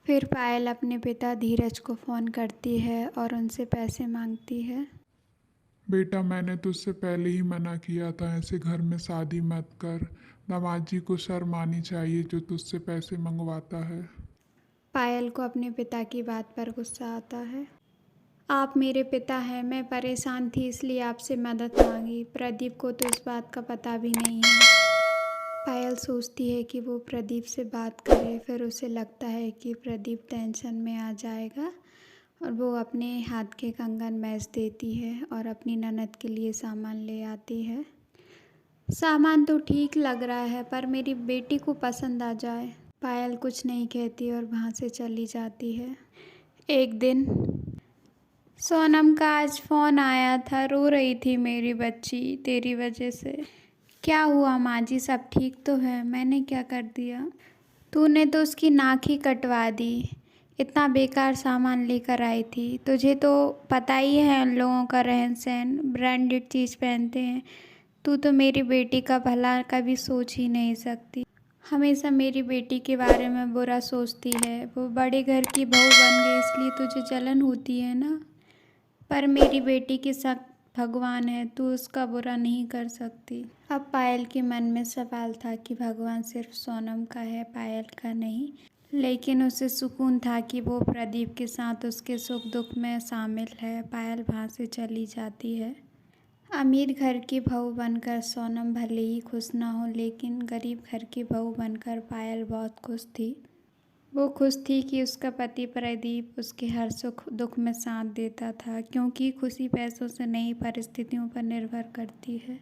फिर पायल अपने पिता धीरज को फ़ोन करती है और उनसे पैसे मांगती है। बेटा, मैंने तुझसे पहले ही मना किया था, ऐसे घर में शादी मत कर। दामाद जी को शर्म आनी चाहिए जो तुझसे पैसे मंगवाता है। पायल को अपने पिता की बात पर गुस्सा आता है। आप मेरे पिता हैं, मैं परेशान थी इसलिए आपसे मदद मांगी। प्रदीप को तो इस बात का पता भी नहीं है। पायल सोचती है कि वो प्रदीप से बात करे, फिर उसे लगता है कि प्रदीप टेंशन में आ जाएगा और वो अपने हाथ के कंगन मैच देती है और अपनी ननद के लिए सामान ले आती है। सामान तो ठीक लग रहा है पर मेरी बेटी को पसंद आ जाए। पायल कुछ नहीं कहती और वहाँ से चली जाती है। एक दिन सोनम का आज फ़ोन आया था, रो रही थी मेरी बच्ची तेरी वजह से। क्या हुआ माँ जी, सब ठीक तो है? मैंने क्या कर दिया? तूने तो उसकी नाक ही कटवा दी। इतना बेकार सामान लेकर आई थी। तुझे तो पता ही है उन लोगों का रहन सहन, ब्रांडेड चीज़ पहनते हैं। तू तो मेरी बेटी का भला कभी सोच ही नहीं सकती, हमेशा मेरी बेटी के बारे में बुरा सोचती है। वो बड़े घर की बहू बन गई इसलिए तुझे जलन होती है ना, पर मेरी बेटी के साथ भगवान है, तू उसका बुरा नहीं कर सकती। अब पायल के मन में सवाल था कि भगवान सिर्फ सोनम का है, पायल का नहीं। लेकिन उसे सुकून था कि वो प्रदीप के साथ उसके सुख दुख में शामिल है। पायल वहाँ से चली जाती है। अमीर घर की बहू बनकर सोनम भले ही खुश ना हो, लेकिन गरीब घर की बहू बनकर पायल बहुत खुश थी। वो खुश थी कि उसका पति प्रदीप उसके हर सुख दुख में साथ देता था, क्योंकि खुशी पैसों से नहीं परिस्थितियों पर निर्भर करती है।